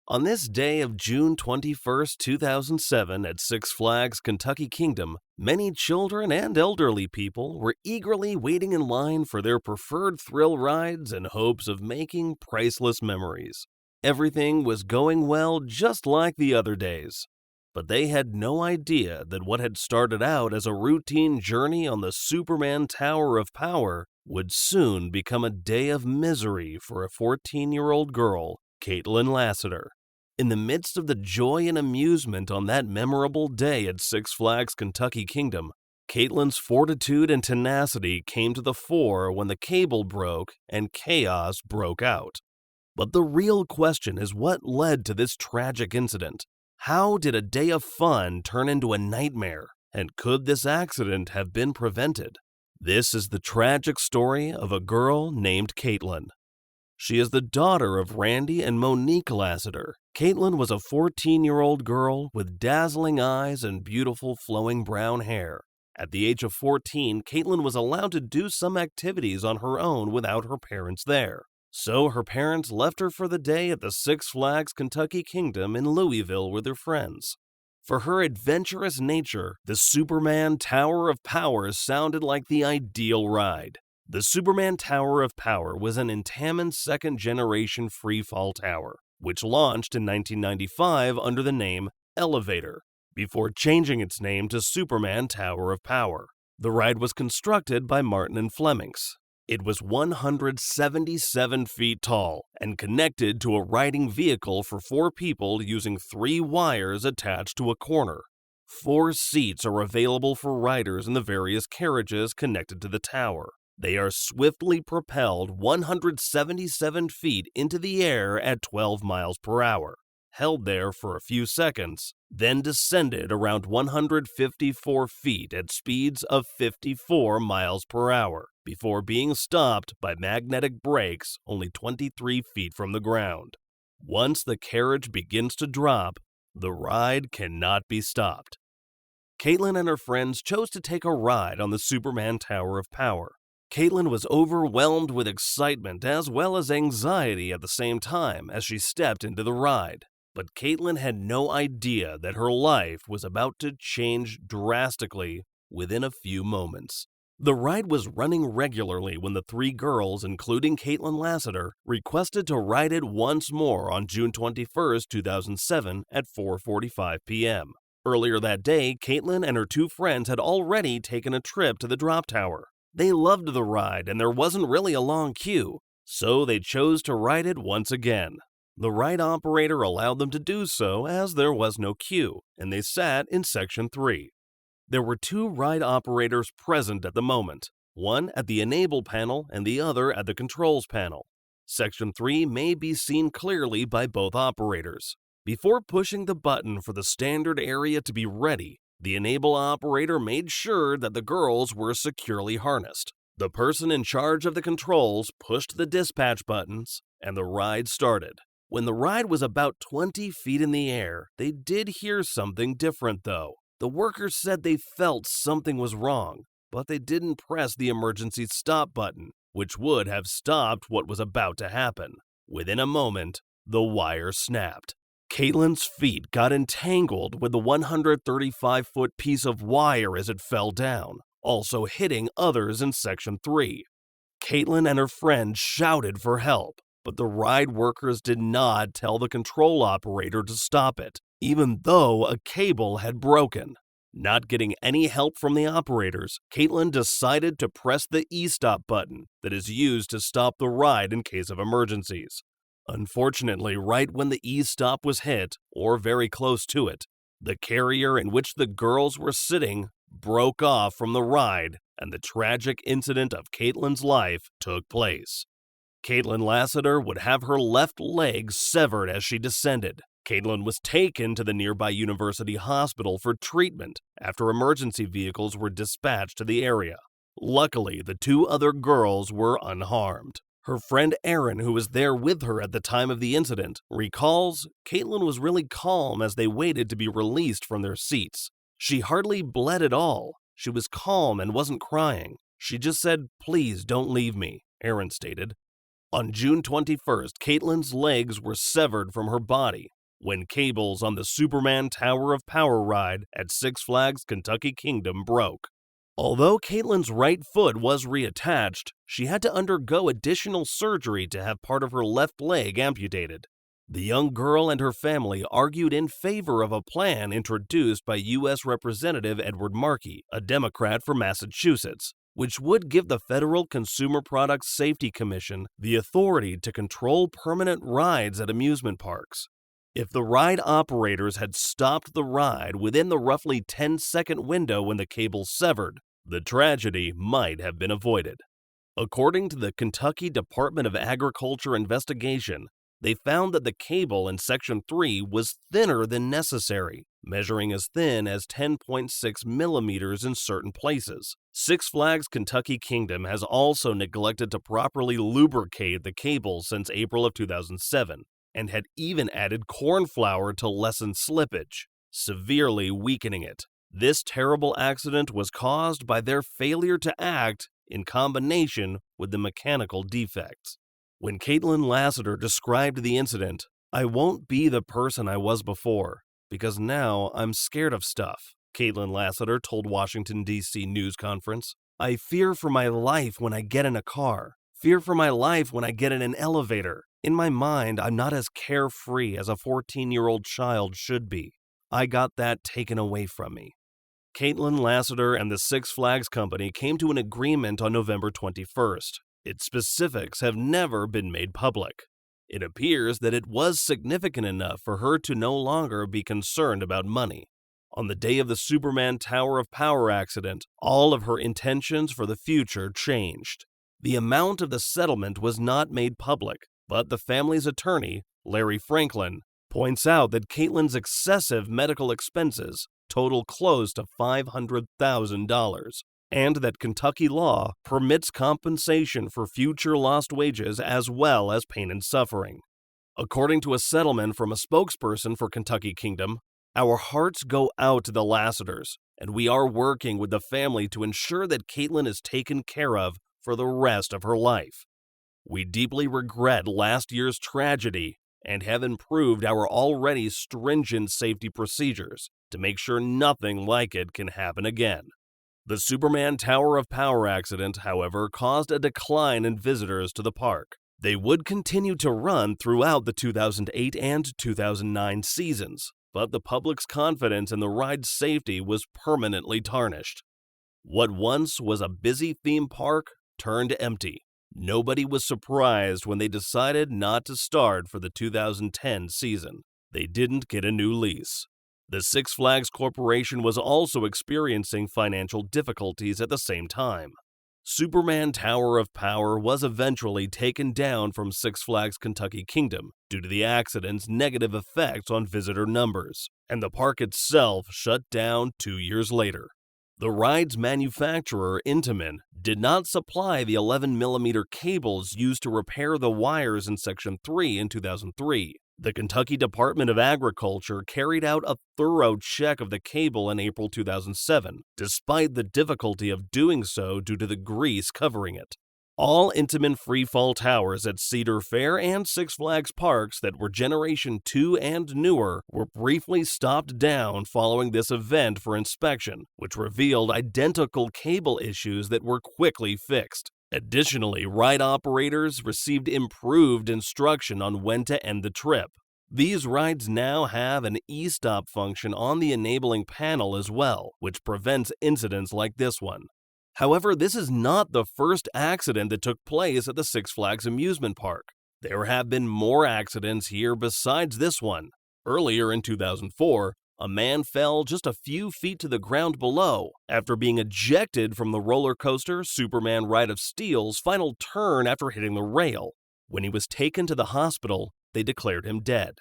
On this day of June 21st, 2007, at Six Flags Kentucky Kingdom, many children and elderly people were eagerly waiting in line for their preferred thrill rides in hopes of making priceless memories. Everything was going well just like the other days. But they had no idea that what had started out as a routine journey on the Superman Tower of Power would soon become a day of misery for a 14-year-old girl, Caitlyn Lassiter. In the midst of the joy and amusement on that memorable day at Six Flags Kentucky Kingdom, Caitlyn's fortitude and tenacity came to the fore when the cable broke and chaos broke out. But the real question is what led to this tragic incident? How did a day of fun turn into a nightmare? And could this accident have been prevented? This is the tragic story of a girl named Caitlyn. She is the daughter of Randy and Monique Lassiter. Caitlyn was a 14-year-old girl with dazzling eyes and beautiful flowing brown hair. At the age of 14, Caitlyn was allowed to do some activities on her own without her parents there. So her parents left her for the day at the Six Flags Kentucky Kingdom in Louisville with her friends. For her adventurous nature, the Superman Tower of Power sounded like the ideal ride. The Superman Tower of Power was an Intamin second-generation freefall tower, which launched in 1995 under the name Elevator, before changing its name to Superman Tower of Power. The ride was constructed by Martin and Flemings. It was 177 feet tall and connected to a riding vehicle for 4 people using 3 wires attached to a corner. 4 seats are available for riders in the various carriages connected to the tower. They are swiftly propelled 177 feet into the air at 12 miles per hour, held there for a few seconds, then descended around 154 feet at speeds of 54 miles per hour, before being stopped by magnetic brakes only 23 feet from the ground. Once the carriage begins to drop, the ride cannot be stopped. Caitlyn and her friends chose to take a ride on the Superman Tower of Power. Caitlyn was overwhelmed with excitement as well as anxiety at the same time as she stepped into the ride. But Caitlyn had no idea that her life was about to change drastically within a few moments. The ride was running regularly when the 3 girls, including Caitlyn Lassiter, requested to ride it once more on June 21st, 2007 at 4:45 p.m. Earlier that day, Caitlyn and her 2 friends had already taken a trip to the drop tower. They loved the ride and there wasn't really a long queue, so they chose to ride it once again. The ride operator allowed them to do so as there was no queue, and they sat in Section 3. There were 2 ride operators present at the moment, one at the Enable panel and the other at the Controls panel. Section 3 may be seen clearly by both operators. Before pushing the button for the standard area to be ready, the Enable operator made sure that the girls were securely harnessed. The person in charge of the controls pushed the dispatch buttons, and the ride started. When the ride was about 20 feet in the air, they did hear something different though. The workers said they felt something was wrong, but they didn't press the emergency stop button, which would have stopped what was about to happen. Within a moment, the wire snapped. Caitlyn's feet got entangled with the 135-foot piece of wire as it fell down, also hitting others in Section 3. Caitlyn and her friend shouted for help, but the ride workers did not tell the control operator to stop it, even though a cable had broken. Not getting any help from the operators, Caitlyn decided to press the e-stop button that is used to stop the ride in case of emergencies. Unfortunately, right when the e-stop was hit, or very close to it, the carrier in which the girls were sitting broke off from the ride, and the tragic incident of Caitlyn's life took place. Caitlyn Lassiter would have her left leg severed as she descended. Caitlyn was taken to the nearby University Hospital for treatment after emergency vehicles were dispatched to the area. Luckily, the 2 other girls were unharmed. Her friend Erin, who was there with her at the time of the incident, recalls Caitlyn was really calm as they waited to be released from their seats. She hardly bled at all. She was calm and wasn't crying. She just said, "Please don't leave me," Erin stated. On June 21st, Caitlyn's legs were severed from her body when cables on the Superman Tower of Power ride at Six Flags Kentucky Kingdom broke. Although Caitlyn's right foot was reattached, she had to undergo additional surgery to have part of her left leg amputated. The young girl and her family argued in favor of a plan introduced by U.S. Representative Edward Markey, a Democrat from Massachusetts, which would give the Federal Consumer Product Safety Commission the authority to control permanent rides at amusement parks. If the ride operators had stopped the ride within the roughly 10-second window when the cable severed, the tragedy might have been avoided. According to the Kentucky Department of Agriculture investigation, they found that the cable in Section 3 was thinner than necessary, measuring as thin as 10.6 millimeters in certain places. Six Flags Kentucky Kingdom has also neglected to properly lubricate the cable since April of 2007, and had even added corn flour to lessen slippage, severely weakening it. This terrible accident was caused by their failure to act in combination with the mechanical defects. When Caitlyn Lassiter described the incident, "I won't be the person I was before, because now I'm scared of stuff," Caitlyn Lassiter told Washington, D.C. news conference. "I fear for my life when I get in a car, fear for my life when I get in an elevator. In my mind, I'm not as carefree as a 14-year-old child should be. I got that taken away from me." Caitlyn Lassiter and the Six Flags Company came to an agreement on November 21st. Its specifics have never been made public. It appears that it was significant enough for her to no longer be concerned about money. On the day of the Superman Tower of Power accident, all of her intentions for the future changed. The amount of the settlement was not made public, but the family's attorney, Larry Franklin, points out that Caitlyn's excessive medical expenses total close to $500,000, and that Kentucky law permits compensation for future lost wages as well as pain and suffering. According to a settlement from a spokesperson for Kentucky Kingdom, "Our hearts go out to the Lassiters, and we are working with the family to ensure that Caitlyn is taken care of for the rest of her life. We deeply regret last year's tragedy and have improved our already stringent safety procedures to make sure nothing like it can happen again." The Superman Tower of Power accident, however, caused a decline in visitors to the park. They would continue to run throughout the 2008 and 2009 seasons, but the public's confidence in the ride's safety was permanently tarnished. What once was a busy theme park turned empty. Nobody was surprised when they decided not to start for the 2010 season. They didn't get a new lease. The Six Flags Corporation was also experiencing financial difficulties at the same time. Superman Tower of Power was eventually taken down from Six Flags Kentucky Kingdom due to the accident's negative effects on visitor numbers, and the park itself shut down 2 years later. The ride's manufacturer, Intamin, did not supply the 11mm cables used to repair the wires in Section 3 in 2003. The Kentucky Department of Agriculture carried out a thorough check of the cable in April 2007, despite the difficulty of doing so due to the grease covering it. All Intamin freefall towers at Cedar Fair and Six Flags parks that were Generation 2 and newer were briefly stopped down following this event for inspection, which revealed identical cable issues that were quickly fixed. Additionally, ride operators received improved instruction on when to end the trip. These rides now have an e-stop function on the enabling panel as well, which prevents incidents like this one. However, this is not the first accident that took place at the Six Flags amusement park. There have been more accidents here besides this one. Earlier in 2004, a man fell just a few feet to the ground below after being ejected from the RollerCoaster Superman Ride of Steel's final turn after hitting the rail. When he was taken to the hospital, they declared him dead.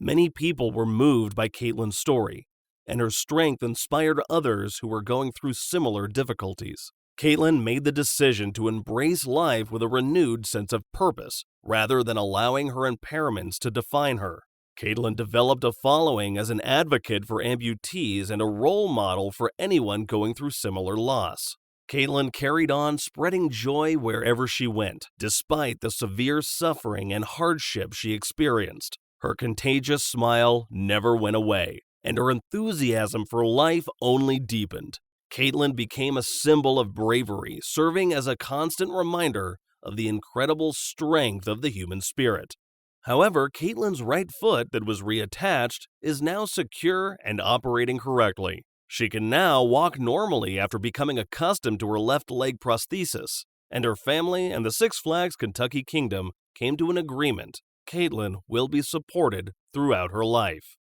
Many people were moved by Caitlyn's story, and her strength inspired others who were going through similar difficulties. Caitlyn made the decision to embrace life with a renewed sense of purpose, rather than allowing her impairments to define her. Caitlyn developed a following as an advocate for amputees and a role model for anyone going through similar loss. Caitlyn carried on spreading joy wherever she went, despite the severe suffering and hardship she experienced. Her contagious smile never went away, and her enthusiasm for life only deepened. Caitlyn became a symbol of bravery, serving as a constant reminder of the incredible strength of the human spirit. However, Caitlyn's right foot that was reattached is now secure and operating correctly. She can now walk normally after becoming accustomed to her left leg prosthesis, and her family and the Six Flags Kentucky Kingdom came to an agreement. Caitlyn will be supported throughout her life.